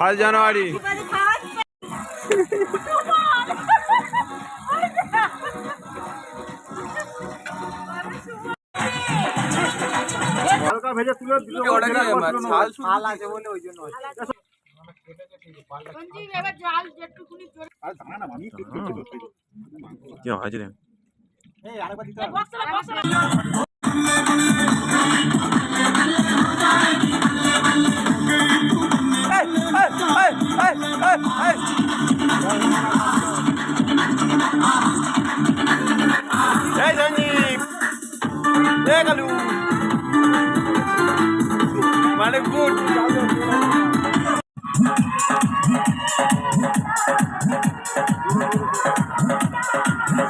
First January ভেজে তুলে মানে গুড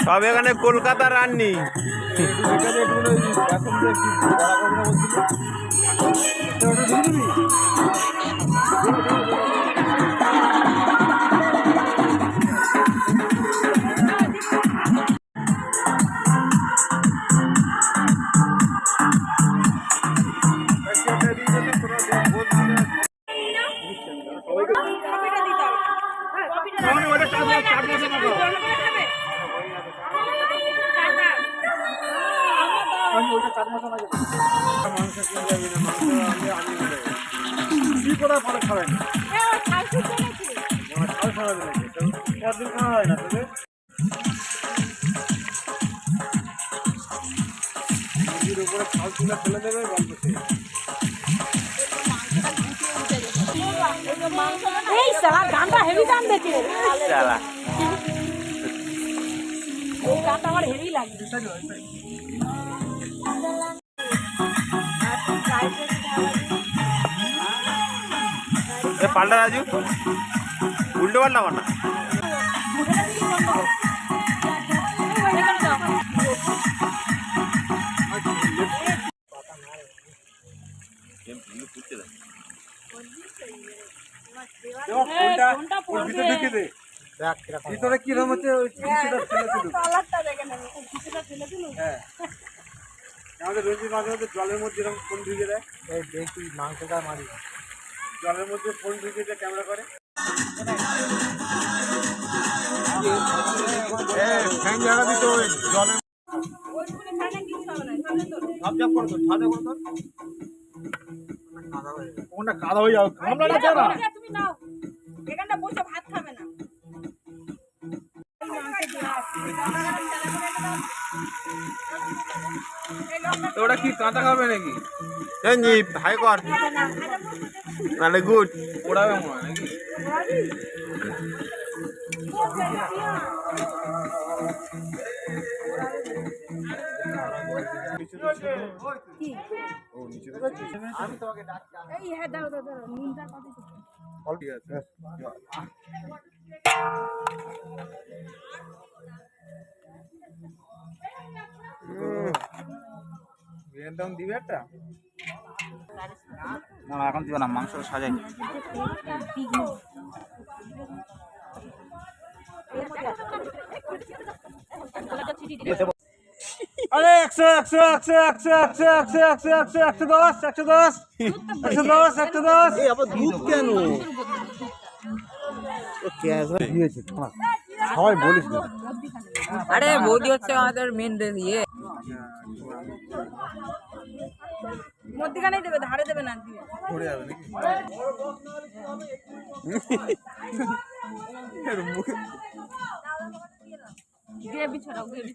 সব এখানে কলকাতা রান্নি গানটা হেভি দাম দিয়েছে গানটা আমার হেভি লাগে পাল্টা রাজু উল্টো পাল্টা না ভিতরে কিরকম হচ্ছে আমাদের রঞ্জিত মাঝে মধ্যে জলের মধ্যে এরকম ফোন ঢুকে দেয় দেখি মাংসটা মারি জলের মধ্যে ফোন ঢুকে দেয় ক্যামেরা করে ফ্যান জায়গা দিত জলের কোনটা কাদা হয়ে যাবে তুমি নাও এখানটা বসে ভাত খাবে না ওটা কি কাঁচা খাবে নাকি হাই কর মানে গুড ওড়াবে মনে হয় নাকি আমি তোমাকে এই হ্যাঁ দাও দাও দাও নুনটা কত ঠিক আছে দিবে একটা না এখন দিবে না মাংস সাজাই আরে 110 আবার দুধ কেন সবাই বলিস না আরে বৌদি হচ্ছে আমাদের মেন ইয়ে মধ্যখানে দেবে ধারে দেবে না দিয়ে পড়ে যাবে নাকি গ্রেভি ছড়াও গ্রেভি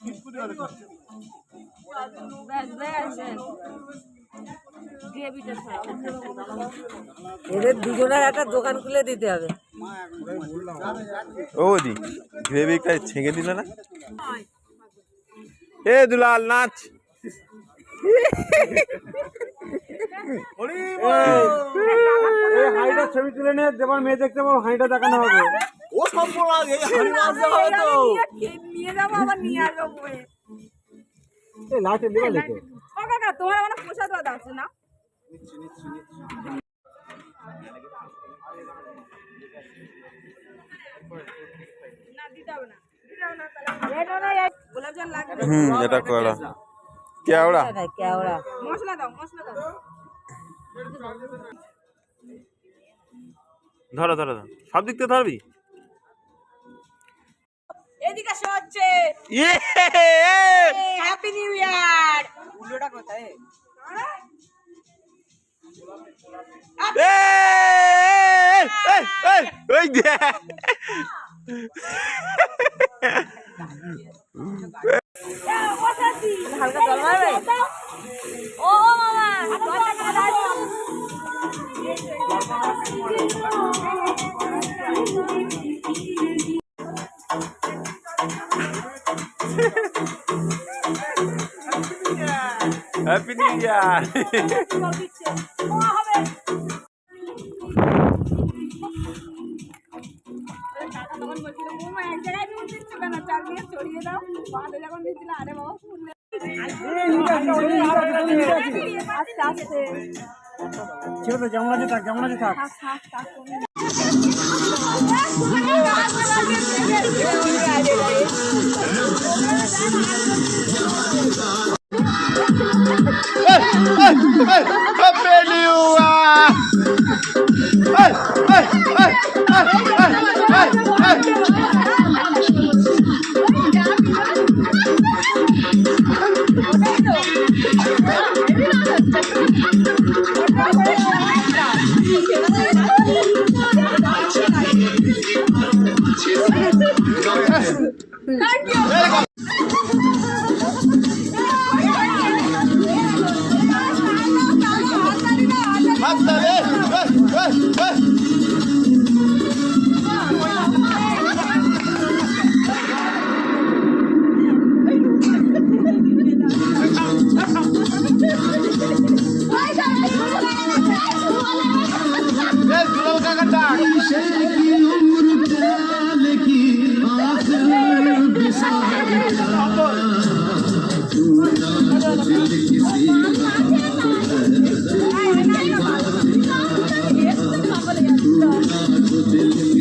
ব্যাস ব্যাস গ্রেভিটা ছড়াও এদের দুজনের একটা দোকান খুলে দিতে হবে ও দি গ্রেভিটা ছেঁকে দিল না এ দুলাল নাচ হাঁড়িটা ছবি তুলে নিয়ে যেমন মেয়ে দেখতে পাবো হাঁড়িটা দেখানো হবে ও সব বলা এই হাড়ি মাছ দেওয়া হয় তো নিয়ে যাবো আবার নিয়ে আসবো বয়ে এই লাঠি নিয়ে লেগে ও কাকা তোমার মানে পোষা দেওয়া আছে না না দিতে হবে না গোলাপ জল লাগবে এটা করা কেওড়া কেওড়া মশলা দাও ধরো ধরো ধরো সব দিক থেকে ধরবি এদিকে শো হচ্ছে ইয়ে হ্যাপি নিউ ইয়ার উল্টোটা কোথায় ওই দে হালকা জল মারবে ও মামা হ্যাপি নিউ ইয়ার ছড়িয়ে দাও বাদে যখন দিচ্ছিল আরে বাবা আস্তে আস্তে ছেড়ে তো যেমন আছে থাক যেমন আছে থাক Happy New Year!